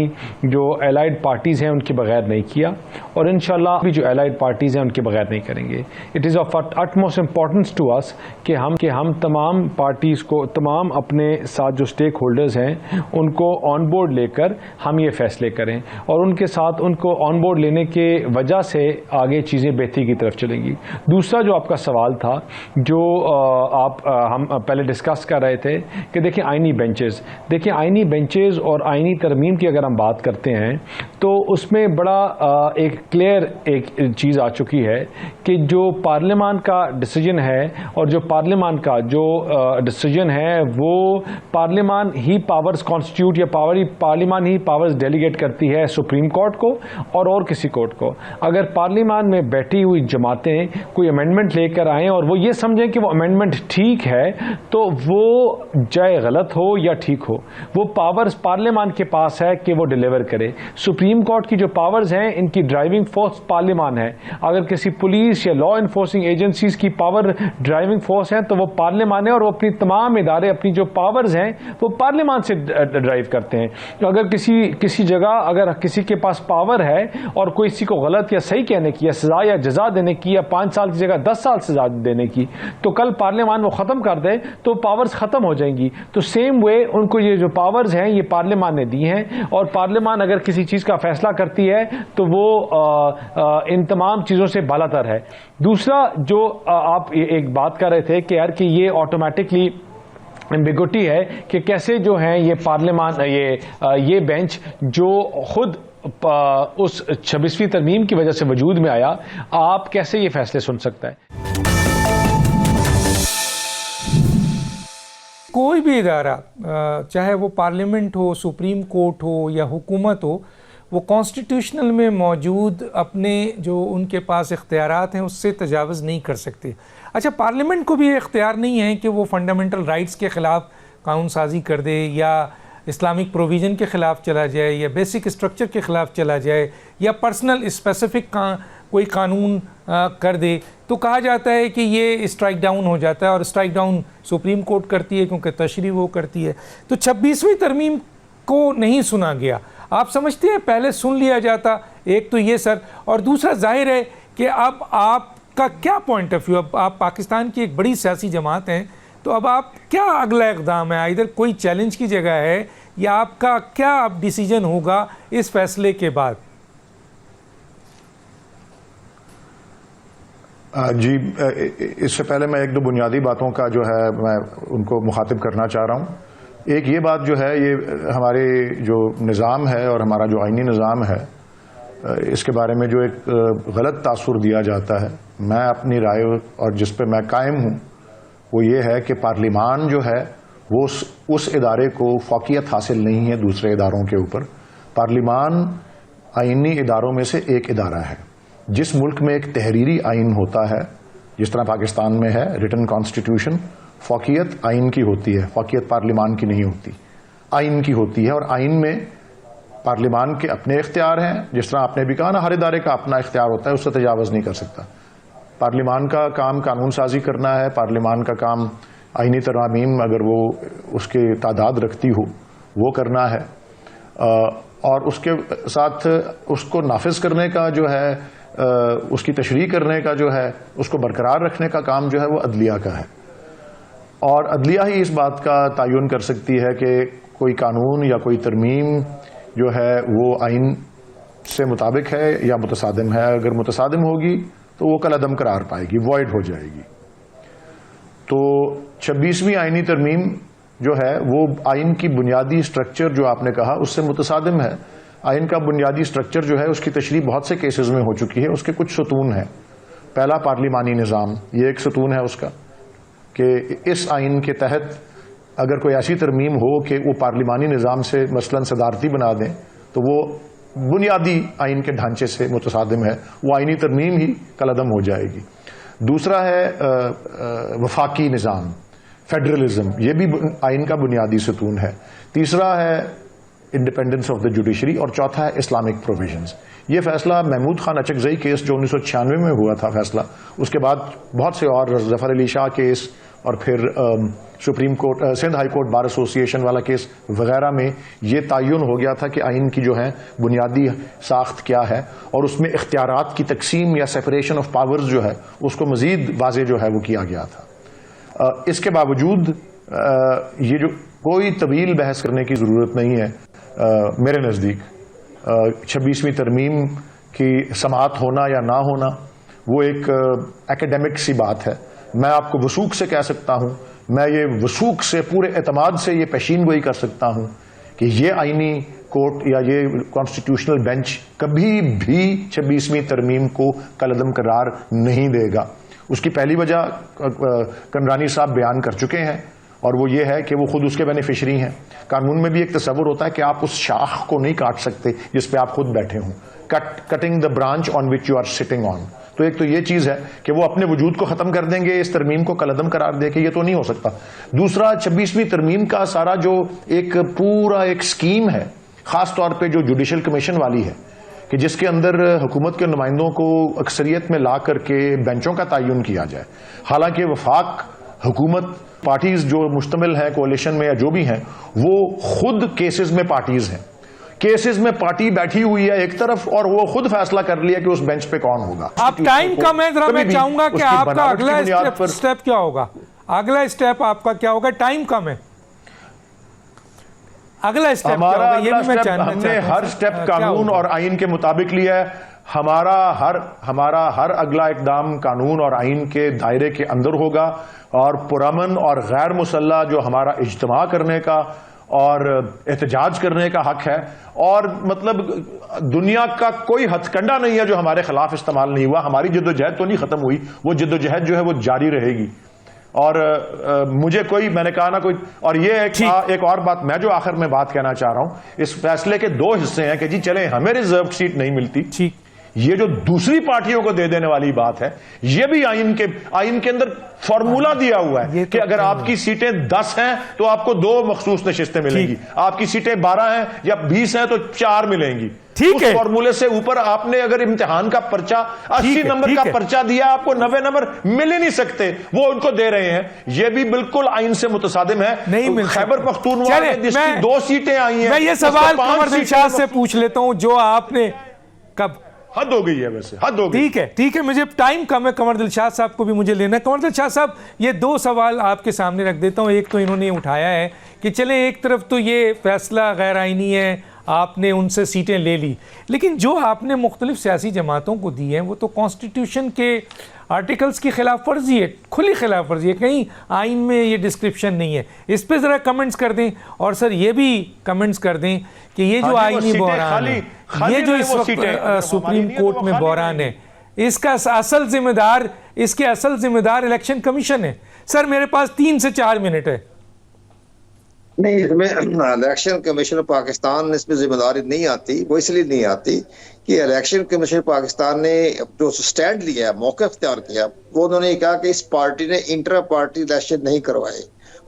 जो एलाइड पार्टीज़ हैं उनके बगैर नहीं किया और इंशाल्लाह भी जो एलाइड पार्टीज़ हैं उनके बगैर नहीं करेंगे। It is of utmost importance to us कि हम तमाम पार्टीज़ को, तमाम अपने साथ जो स्टेक होल्डर्स हैं उनको ऑन बोर्ड लेकर हम ये फैसले करें और उनके साथ उनको ऑन बोर्ड लेने के वजह से आगे चीज़ें बेहतरी की तरफ चलेंगी। दूसरा जो आपका सवाल था, जो हम पहले डिस्कस कर रहे थे कि देखिए आईनी बेंचेस, देखिए आईनी बेंचेस और आईनी तरमीम की अगर हम बात करते हैं तो उसमें बड़ा एक क्लियर एक चीज़ आ चुकी है कि जो पार्लियामान का डिसीजन है और जो पार्लियामान का जो डिसीजन है वो पार्लियामान ही पावर्स कॉन्स्टिट्यूट या पार्लियामान ही पावर्स डेलीगेट करती है सुप्रीम कोर्ट को और किसी कोर्ट को। अगर पार्लियामान में बैठी हुई जमातें कोई अमेंडमेंट लेकर आएँ और वो ये समझें कि वो अमेंडमेंट ठीक है तो वो चाहे गलत हो या ठीक हो, वो पावर्स पार्लियामान के पास है कि वो डिलीवर करे। सुप्रीम कोर्ट की जो पावर्स हैं इनकी ड्राइविंग फोर्स पार्लियामान है। अगर किसी पुलिस या लॉ इन्फोर्सिंग एजेंसीज की पावर ड्राइविंग फोर्स है तो वो पार्लियामान है और वो अपनी तमाम इदारे, अपनी जो पावर्स हैं वो पार्लियामान से ड्राइव करते हैं। अगर किसी जगह अगर किसी के पास पावर है और कोई किसी को गलत या सही कहने की या सजा या जजा देने की या 5 साल की जगह 10 साल सजा देने की, तो कल पार्लियामान वो खत्म कर दे तो पावर्स खत्म हो जाएंगी। तो सेम वे उनको ये जो पावर्स हैं ये पार्लियामान ने दी हैं और पार्लियामान अगर किसी चीज़ का फैसला करती है तो वो इन तमाम चीज़ों से बालातर है। दूसरा जो आप एक बात कर रहे थे कि यार कि ये ऑटोमेटिकली एम्बिगुइटी है कि कैसे जो है ये पार्लियामान ये बेंच जो खुद उस 26वीं तरमीम की वजह से वजूद में आया, आप कैसे ये फैसले सुन सकता है? कोई भी इदारा, चाहे वो पार्लियामेंट हो, सुप्रीम कोर्ट हो या हुकूमत हो, वो कॉन्स्टिट्यूशनल में मौजूद अपने जो उनके पास इख्तियारात हैं उससे तजावज़ नहीं कर सकते। अच्छा, पार्लियामेंट को भी इख्तियार नहीं है कि वो फंडामेंटल राइट्स के ख़िलाफ़ कानून साजी कर दे या इस्लामिक प्रोविज़न के ख़िलाफ़ चला जाए या बेसिक स्ट्रक्चर के ख़िलाफ़ चला जाए या पर्सनल स्पेसिफिक कोई कानून कर दे, तो कहा जाता है कि ये स्ट्राइक डाउन हो जाता है और स्ट्राइक डाउन सुप्रीम कोर्ट करती है क्योंकि तशरीह वो करती है। तो 26वीं तरमीम को नहीं सुना गया। आप समझते हैं पहले सुन लिया जाता? एक तो ये सर, और दूसरा जाहिर है कि अब आपका क्या पॉइंट ऑफ व्यू, अब आप पाकिस्तान की एक बड़ी सियासी जमात हैं, तो अब आप क्या अगला इक़दाम है? इधर कोई चैलेंज की जगह है या आपका क्या अब डिसीजन होगा इस फैसले के बाद? जी, इससे पहले मैं एक दो बुनियादी बातों का जो है मैं उनको मुखातिब करना चाह रहा हूँ। एक ये बात जो है, ये हमारे जो निज़ाम है और हमारा जो आइनी निज़ाम है, इसके बारे में जो एक गलत तासुर दिया जाता है, मैं अपनी राय और जिस पे मैं कायम हूँ वो ये है कि पार्लिमान जो है वो उस इदारे को फ़ौक़ियत हासिल नहीं है दूसरे इदारों के ऊपर। पार्लिमान आइनी इदारों में से एक इदारा है। जिस मुल्क में एक तहरीरी आइन होता है, जिस तरह पाकिस्तान में है रिटन कॉन्स्टिट्यूशन, फ़ौक़ियत आइन की होती है, फ़ौक़ियत पार्लिमान की नहीं होती, आइन की होती है। और आइन में पार्लिमान के अपने इख्तियार हैं, जिस तरह आपने भी कहा ना, हर इदारे का अपना इख्तियार होता है, उससे तजावज़ नहीं कर सकता। पार्लिमान का काम कानून साजी करना है, पार्लिमान का काम आइनी तरमीम अगर वो उसकी तादाद रखती हो वो करना है, और उसके साथ उसको नाफिज करने का जो है, उसकी तशरीह करने का जो है, उसको बरकरार रखने का काम जो है वो अदलिया का है। और अदलिया ही इस बात का तयन कर सकती है कि कोई कानून या कोई तरमीम जो है वो आइन से मुताबिक है या मुतसादिम है। अगर मुतसादिम होगी तो वो कलअदम करार पाएगी, वॉइड हो जाएगी। तो 26वीं आइनी तरमीम जो है वो आइन की बुनियादी स्ट्रक्चर जो आपने कहा उससे मुतसादिम है। आइन का बुनियादी स्ट्रक्चर जो है उसकी तशरीह बहुत से केसेस में हो चुकी है। उसके कुछ सतून हैं। पहला पार्लिमानी निज़ाम, ये एक सतून है उसका कि इस आइन के तहत अगर कोई ऐसी तरमीम हो कि वो पार्लिमानी निज़ाम से मसलन सदारती बना दें तो वो बुनियादी आइन के ढांचे से मुतसादिम है, वो आइनी तरमीम ही कलअदम हो जाएगी। दूसरा है वफाकी निज़ाम, फेडरलिज्म, ये भी आइन का बुनियादी सतून है। तीसरा है इंडिपेंडेंस ऑफ द जुडिशरी, और चौथा है इस्लामिक प्रोविजंस। ये फैसला महमूद खान अचकजई केस जो 1996 में हुआ था फैसला, उसके बाद बहुत से और जफर अली शाह केस और फिर supreme court, Sindh high court bar association वाला केस वगैरह में ये तयन हो गया था कि आइन की जो है बुनियादी साख्त क्या है और उसमें इख्तियारात की तकसीम या सेपरेशन ऑफ पावर्स जो है उसको मजीद वाज़े जो है वो किया गया था। इसके बावजूद ये जो कोई तवील बहस करने की ज़रूरत नहीं है मेरे नज़दीक। 26वीं तरमीम की समाअत होना या ना होना वो एक एकेडमिक सी बात है। मैं आपको वसूख से कह सकता हूँ, मैं ये वसूख से पूरे एतमाद से ये पेशीन गोई कर सकता हूँ कि ये आइनी कोर्ट या ये कॉन्स्टिट्यूशनल बेंच कभी भी 26वीं तरमीम को कलअदम करार नहीं देगा। उसकी पहली वजह कमरानी साहब बयान कर चुके हैं और वो ये है कि वो खुद उसके बेनिफिशरी हैं। कानून में भी एक तस्वुर होता है कि आप उस शाख को नहीं काट सकते जिस पे आप खुद बैठे हों, cutting the branch on which you are sitting on. तो एक तो ये चीज है कि वो अपने वजूद को खत्म कर देंगे इस तरमीम को कलअदम करार दे के, ये तो नहीं हो सकता। दूसरा, 26वीं तरमीम का सारा जो एक पूरा एक स्कीम है, खास तौर पे जो जुडिशल कमीशन वाली है कि जिसके अंदर हुकूमत के नुमाइंदों को अक्सरियत में ला करके बेंचों का तयन किया जाए। हालांकि वफाक हुकूमत पार्टीज जो मुश्तमिल है कोalition में या जो भी हैं वो खुद केसेस में पार्टीज हैं। केसेस में पार्टी बैठी हुई है एक तरफ और वो खुद फैसला कर लिया कि उस बेंच पे कौन होगा। आप टाइम कम है, जरा मैं चाहूंगा कि आपका अगला स्टेप क्या होगा, अगला स्टेप आपका क्या होगा? टाइम कम है, अगला स्टेप क्या होगा ये भी मैं जानना चाहता हूं। हमने हर स्टेप कानून और आइन के मुताबिक लिया है। हमारा हर अगला इकदाम कानून और आइन के दायरे के अंदर होगा और पुरअमन और गैर मुसल्ला जो हमारा इज्तिमा करने का और एहतजाज करने का हक है, और मतलब दुनिया का कोई हथकंडा नहीं है जो हमारे खिलाफ इस्तेमाल नहीं हुआ। हमारी जद्दोजहद तो नहीं खत्म हुई, वो जद्दोजहद जो है वो जारी रहेगी। और मुझे कोई, मैंने कहा ना कोई, और ये एक और बात मैं जो आखिर में बात कहना चाह रहा हूं, इस फैसले के दो हिस्से हैं कि जी चले हमें रिजर्व सीट नहीं मिलती, ठीक, ये जो दूसरी पार्टियों को दे देने वाली बात है, ये भी आइन के अंदर फॉर्मूला दिया हुआ है कि अगर आपकी सीटें 10 हैं तो आपको 2 मखसूस नशिस्तें मिलेंगी, आपकी सीटें 12 हैं या 20 हैं तो 4 मिलेंगी। ठीक है, उस फॉर्मूले से ऊपर आपने अगर इम्तिहान का पर्चा 80 नंबर का पर्चा दिया, आपको 90 नंबर मिल ही नहीं सकते, वो उनको दे रहे हैं। ये भी बिल्कुल आइन से मुतसादिम है। नहीं मिल खैबर पख्तूनख्वा में जिसकी 2 सीटें आई हैं, मैं ये सवाल कमर दिलशाद से पूछ लेता हूं, जो आपने कब, हद हो गई है, वैसे हद हो गई। ठीक है, मुझे टाइम कम है, कमर दिलशाद साहब को भी मुझे लेना है। कमर दिलशाद साहब, ये 2 सवाल आपके सामने रख देता हूं। एक तो इन्होंने उठाया है कि चले एक तरफ तो ये फैसला गैर आइनी है, आपने उनसे सीटें ले ली, लेकिन जो आपने मुख्तलिफ सियासी जमातों को दी हैं वो तो कॉन्स्टिट्यूशन के आर्टिकल्स की खिलाफ वर्जी है, खुली खिलाफ वर्जी है, कहीं आइन में ये डिस्क्रिप्शन नहीं है। इस पे ज़रा कमेंट्स कर दें, और सर ये भी कमेंट्स कर दें कि ये जो आइनी बहरान है, ये जो इस वक्त सुप्रीम कोर्ट में बहरान है, इसका असल जिम्मेदार, इसके असल जिम्मेदार इलेक्शन कमीशन है। सर मेरे पास 3 से 4 मिनट है। नहीं, इसमें इलेक्शन कमीशन पाकिस्तान इसमें जिम्मेदारी नहीं आती। वो इसलिए नहीं आती कि इलेक्शन कमीशन पाकिस्तान ने जो स्टैंड लिया, मौका इख्तियार किया, वो उन्होंने कहा कि इस पार्टी ने इंट्रा पार्टी इलेक्शन नहीं करवाए।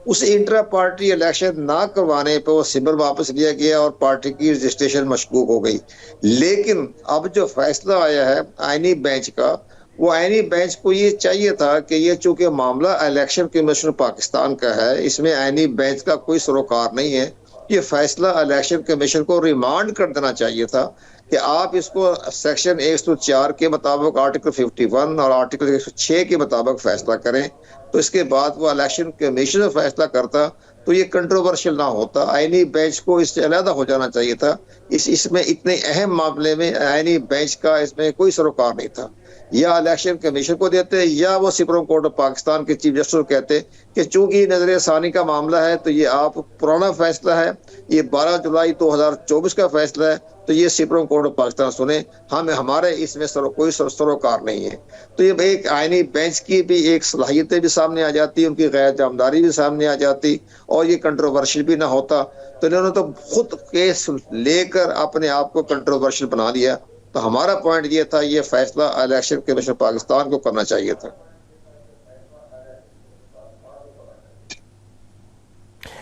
उस इंट्रा पार्टी इलेक्शन ना करवाने पर वो सिंबल वापस लिया गया और पार्टी की रजिस्ट्रेशन मशकूक हो गई। लेकिन अब जो फैसला आया है आईनी बेंच का, वो आईनी बेंच को ये चाहिए था कि ये चूंकि मामला इलेक्शन कमीशन पाकिस्तान का है, इसमें आईनी बेंच का कोई सरोकार नहीं है, ये फैसला इलेक्शन कमीशन को रिमांड कर देना चाहिए था कि आप इसको सेक्शन 104 के मुताबिक, आर्टिकल 51 और आर्टिकल 106 के मुताबिक फैसला करें। तो इसके बाद वो इलेक्शन कमीशन फैसला करता तो ये कंट्रोवर्शियल ना होता। आईनी बेंच को इससे अलहदा हो जाना चाहिए था। इसमें इतने अहम मामले में आईनी बेंच का इसमें कोई सरोकार नहीं था। या इलेक्शन कमीशन को देते या वो सुप्रीम कोर्ट ऑफ पाकिस्तान के चीफ जस्टिस को कहते कि चूंकि नजर सानी का मामला है तो ये आप पुराना फैसला है, ये 12 जुलाई 2024 का फैसला है, तो ये सुप्रीम कोर्ट ऑफ पाकिस्तान सुने, हमारे इसमें कोई सरोकार नहीं है। तो ये एक आईनी बेंच की भी एक सलाहियतें भी सामने आ जाती, उनकी गैर जामदारी भी सामने आ जाती और ये कंट्रोवर्शियल भी ना होता। तो इन्होंने तो खुद केस लेकर अपने आप को कंट्रोवर्शियल बना लिया। तो हमारा पॉइंट ये था, ये फैसला इलेक्शन कमीशन पाकिस्तान को करना चाहिए था।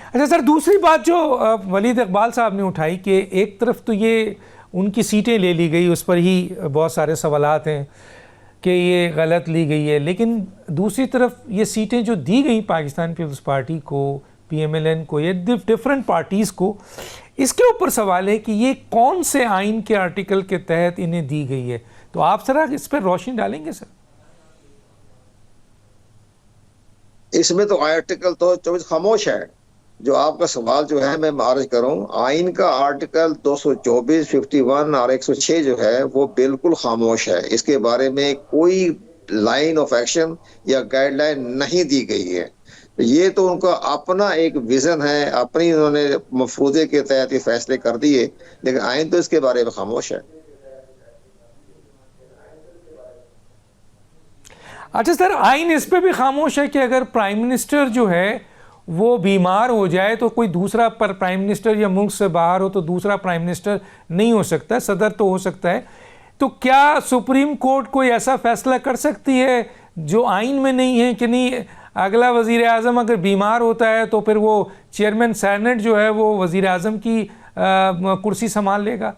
अच्छा सर, दूसरी बात जो वलीद इकबाल साहब ने उठाई कि एक तरफ तो ये उनकी सीटें ले ली गई, उस पर ही बहुत सारे सवालात हैं कि ये गलत ली गई है, लेकिन दूसरी तरफ ये सीटें जो दी गई पाकिस्तान पीपल्स पार्टी को, PMLN को, ये डिफरेंट पार्टीज़ को, इसके ऊपर सवाल है कि ये कौन से आइन के आर्टिकल के तहत इन्हें दी गई है। तो आप जरा इस पर रोशनी डालेंगे सर? इसमें तो आर्टिकल तो 24 खामोश है। जो आपका सवाल जो है मैं मार्ज करूं, आइन का आर्टिकल 224, 51 और 106 जो है वो बिल्कुल खामोश है। इसके बारे में कोई लाइन ऑफ एक्शन या गाइडलाइन नहीं दी गई है। ये तो उनका अपना एक विजन है, अपनी उन्होंने मफरूजे के तहत ये फैसले कर दिए, लेकिन आइन तो इसके बारे में खामोश है। अच्छा सर, आइन इस पे भी खामोश है कि अगर प्राइम मिनिस्टर जो है वो बीमार हो जाए तो कोई दूसरा प्राइम मिनिस्टर, या मुल्क से बाहर हो तो दूसरा प्राइम मिनिस्टर नहीं हो सकता, सदर तो हो सकता है। तो क्या सुप्रीम कोर्ट कोई ऐसा फैसला कर सकती है जो आइन में नहीं है कि नहीं, अगला वज़ीर आज़म अगर बीमार होता है तो फिर वो चेयरमैन सेनेट जो है वो वज़ीर आज़म की कुर्सी संभाल लेगा?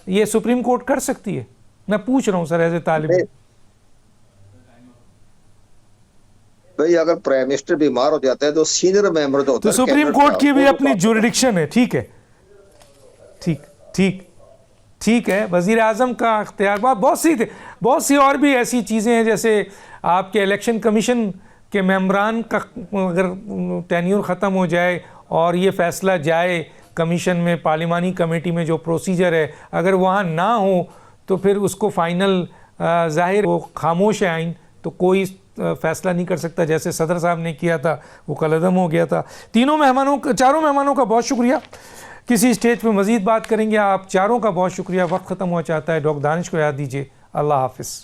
ये सुप्रीम कोर्ट कर सकती है? मैं पूछ रहा हूँ सर एज ए तालिब। भाई अगर प्राइम मिनिस्टर बीमार हो जाता है तो सीनियर मेंबर जो होता है, तो सुप्रीम कोर्ट की भी अपनी जुरिडिक्शन है। ठीक है, ठीक है। वज़ीर आज़म का अख्तियार, बहुत सी और भी ऐसी चीज़ें हैं, जैसे आपके इलेक्शन कमीशन के मेंबरान का अगर टेन्योर ख़त्म हो जाए और ये फ़ैसला जाए कमीशन में, पार्लिमानी कमेटी में जो प्रोसीजर है, अगर वहाँ ना हो तो फिर उसको फ़ाइनल ज़ाहिर वो खामोश है आइन, तो कोई फ़ैसला नहीं कर सकता। जैसे सदर साहब ने किया था वो कलअदम हो गया था। चारों मेहमानों का बहुत शुक्रिया। किसी स्टेज पे मज़ीद बात करेंगे। आप चारों का बहुत शुक्रिया। वक्त ख़त्म हो जाता है। डॉक्टर दानिश को याद दीजिए। अल्लाह हाफ़िज़।